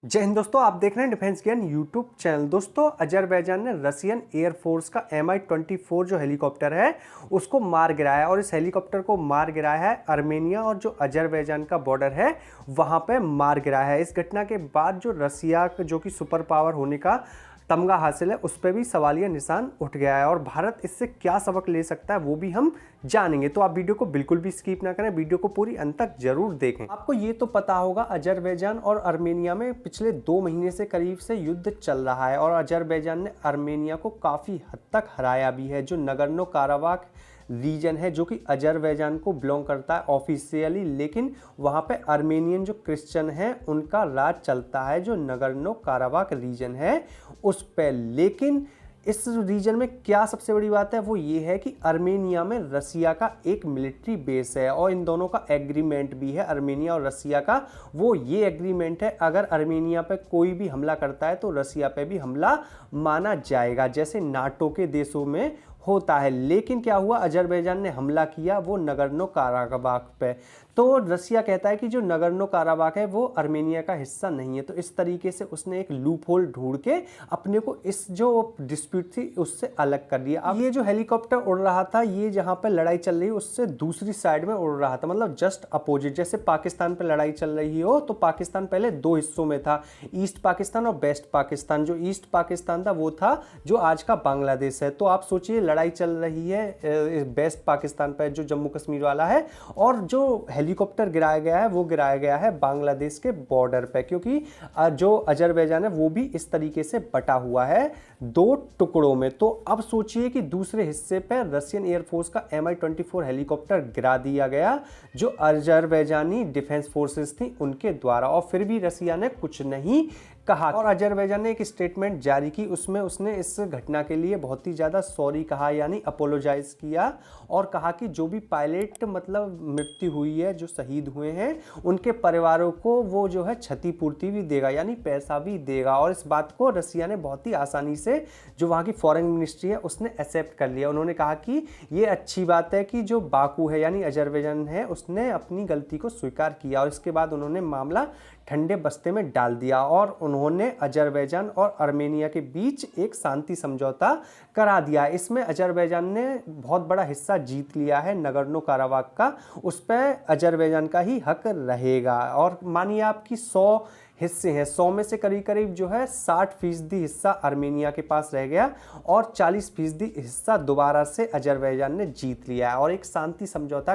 जय हिंद दोस्तों, आप देख रहे हैं डिफेंस ज्ञान यूट्यूब चैनल। दोस्तों, अजरबैजान ने रशियन एयरफोर्स का Mi-24 जो हेलीकॉप्टर है उसको मार गिराया और इस हेलीकॉप्टर को मार गिराया है आर्मेनिया और जो अजरबैजान का बॉर्डर है वहां पे मार गिराया है। इस घटना के बाद जो रसिया जो कि सुपर पावर होने का तमगा हासिल है उस पर भी सवालिया निशान उठ गया है और भारत इससे क्या सबक ले सकता है वो भी हम जानेंगे। तो आप वीडियो को बिल्कुल भी स्किप ना करें, वीडियो को पूरी अंत तक जरूर देखें। आपको ये तो पता होगा अजरबैजान और आर्मेनिया में पिछले 2 महीने से करीब से युद्ध चल रहा है और अजरबैजान ने आर्मेनिया को काफ़ी हद तक हराया भी है। जो नगर्नो काराबाख रीजन है जो कि अजरबैजान को बिलोंग करता है ऑफिशियली, लेकिन वहाँ पे आर्मेनियन जो क्रिश्चियन हैं उनका राज चलता है जो नगर्नो काराबाख रीजन है उस पे। लेकिन इस रीजन में क्या सबसे बड़ी बात है वो ये है कि आर्मेनिया में रसिया का एक मिलिट्री बेस है और इन दोनों का एग्रीमेंट भी है, आर्मेनिया और रसिया का। वो ये एग्रीमेंट है अगर आर्मेनिया पे कोई भी हमला करता है तो रसिया पे भी हमला माना जाएगा, जैसे नाटो के देशों में होता है। लेकिन क्या हुआ, अजरबैजान ने हमला किया वो नगर्नो काराबाख पे। तो रसिया कहता है कि जो नगर्नो काराबाख है वो आर्मेनिया का हिस्सा नहीं है। तो इस तरीके से उसने एक लूप होल ढूंढ के अपने को इस जो डिस्प्यूट थी उससे अलग कर दिया। अब ये जो हेलीकॉप्टर उड़ रहा था ये जहां पे लड़ाई चल रही है उससे दूसरी साइड में उड़ रहा था, मतलब जस्ट अपोजिट। जैसे पाकिस्तान पे लड़ाई चल रही हो तो पाकिस्तान पहले 2 हिस्सों में था, ईस्ट पाकिस्तान और वेस्ट पाकिस्तान। जो ईस्ट पाकिस्तान था वो था जो आज का बांग्लादेश है। तो आप सोचिए लड़ाई चल रही है वेस्ट पाकिस्तान पर जो जम्मू कश्मीर वाला है, और जो हेलीकॉप्टर गिराया गया है वो गिराया गया है बांग्लादेश के बॉर्डर पे, क्योंकि जो अजरबैजान है वो भी इस तरीके से बटा हुआ है 2 टुकड़ों में। तो अब सोचिए कि दूसरे हिस्से पे रशियन एयरफोर्स का Mi-24 हेलीकॉप्टर गिरा दिया गया जो अजरबैजानी डिफेंस फोर्सेस थी उनके द्वारा, और फिर भी रसिया ने कुछ नहीं कहा। और अजरबैजान ने एक स्टेटमेंट जारी की, उसमें उसने इस घटना के लिए बहुत ही ज़्यादा सॉरी कहा, यानी अपोलोजाइज किया, और कहा कि जो भी पायलट मतलब मृत्यु हुई है, जो शहीद हुए हैं, उनके परिवारों को वो जो है क्षतिपूर्ति भी देगा, यानी पैसा भी देगा। और इस बात को रसिया ने बहुत ही आसानी से, जो वहाँ की फॉरेन मिनिस्ट्री है उसने एक्सेप्ट कर लिया। उन्होंने कहा कि ये अच्छी बात है कि जो बाकू है यानी अजरबैजान है उसने अपनी गलती को स्वीकार किया, और इसके बाद उन्होंने मामला ठंडे बस्ते में डाल दिया और उन्होंने अजरबैजान और आर्मेनिया के बीच एक शांति समझौता करा दिया। इसमें अजरबैजान ने बहुत बड़ा हिस्सा जीत लिया है नगर्नो काराबाख का, उस पर अजरबैजान का ही हक रहेगा। और मानिए आपकी 100 हिस्से हैं, 100 में से करीब करीब जो है 60% हिस्सा आर्मेनिया के पास रह गया और 40% हिस्सा दोबारा से अजरबैजान ने जीत लिया है, और एक शांति समझौता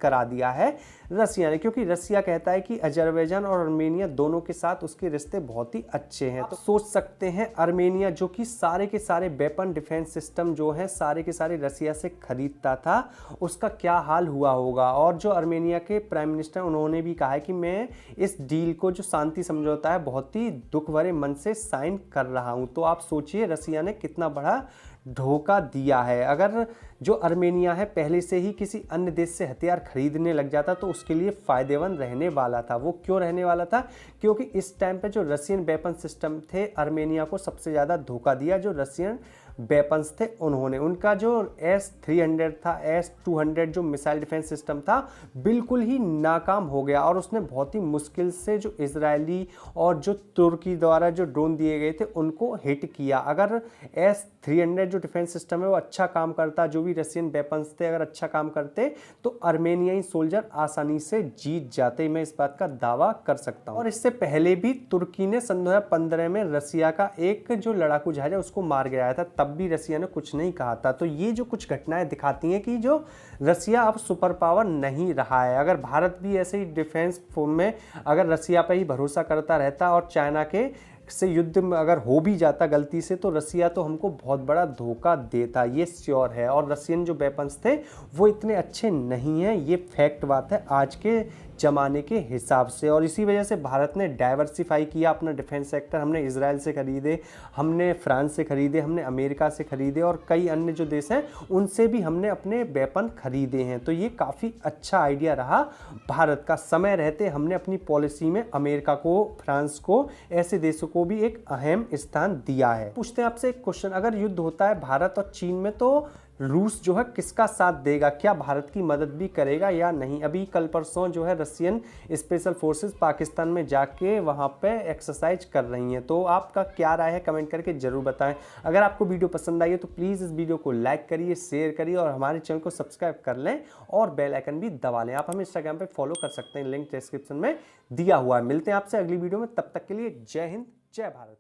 करा दिया है रसिया ने, क्योंकि रसिया कहता है कि अजरबैजान और आर्मेनिया दोनों के साथ उसके रिश्ते बहुत ही अच्छे हैं। तो सोच सकते हैं आर्मेनिया जो कि सारे के सारे वेपन डिफेंस सिस्टम जो है सारे के सारे रसिया से खरीदता था उसका क्या हाल हुआ होगा। और जो आर्मेनिया के प्राइम मिनिस्टर उन्होंने भी कहा है कि मैं इस डील को जो शांति समझौता है बहुत ही दुख भरे मन से साइन कर रहा हूं। तो आप सोचिए रसिया ने कितना बड़ा धोखा दिया है। अगर जो आर्मेनिया है पहले से ही किसी अन्य देश से हथियार खरीदने लग जाता तो उसके लिए फायदेमंद रहने वाला था। वो क्यों रहने वाला था, क्योंकि इस टाइम पे जो रशियन वेपन सिस्टम थे आर्मेनिया को सबसे ज़्यादा धोखा दिया जो रशियन वेपन्स थे उन्होंने। उनका जो S-300 था, S-200 जो मिसाइल डिफेंस सिस्टम था बिल्कुल ही नाकाम हो गया, और उसने बहुत ही मुश्किल से जो इजरायली और जो तुर्की द्वारा जो ड्रोन दिए गए थे उनको हिट किया। अगर S-300 जो डिफेंस सिस्टम है वो अच्छा काम करता, जो भी रशियन वेपन्स थे अगर अच्छा काम करते तो आर्मेनियाई सोल्जर आसानी से जीत जाते, मैं इस बात का दावा कर सकता हूँ। और इससे पहले भी तुर्की ने सन 2015 में रसिया का एक जो लड़ाकू जहाज है उसको मार गिराया था, तब भी रसिया ने कुछ नहीं कहा था। तो ये जो कुछ घटनाएं दिखाती हैं कि जो रसिया अब सुपर पावर नहीं रहा है। अगर भारत भी ऐसे ही डिफेंस में अगर रसिया पर ही भरोसा करता रहता और चाइना के से युद्ध में अगर हो भी जाता गलती से, तो रसिया तो हमको बहुत बड़ा धोखा देता, ये श्योर है। और रशियन जो वेपन्स थे वो इतने अच्छे नहीं हैं, ये फैक्ट बात है आज के ज़माने के हिसाब से। और इसी वजह से भारत ने डाइवर्सिफाई किया अपना डिफेंस सेक्टर। हमने इजराइल से खरीदे, हमने फ्रांस से खरीदे, हमने अमेरिका से खरीदे, और कई अन्य जो देश हैं उनसे भी हमने अपने वेपन खरीदे हैं। तो ये काफ़ी अच्छा आइडिया रहा भारत का। समय रहते हमने अपनी पॉलिसी में अमेरिका को, फ्रांस को, ऐसे देशों को भी एक अहम स्थान दिया है। पूछते हैं आपसे एक क्वेश्चन, अगर युद्ध होता है भारत और चीन में तो रूस जो है किसका साथ देगा, क्या भारत की मदद भी करेगा या नहीं। अभी कल परसों जो है रशियन स्पेशल फोर्सेस पाकिस्तान में जाके वहाँ पे एक्सरसाइज कर रही हैं। तो आपका क्या राय है कमेंट करके जरूर बताएं। अगर आपको वीडियो पसंद आई है तो प्लीज़ इस वीडियो को लाइक करिए, शेयर करिए और हमारे चैनल को सब्सक्राइब कर लें और बेल आइकन भी दबा लें। आप हमें इंस्टाग्राम पर फॉलो कर सकते हैं, लिंक डिस्क्रिप्शन में दिया हुआ है। मिलते हैं आपसे अगली वीडियो में, तब तक के लिए जय हिंद जय भारत।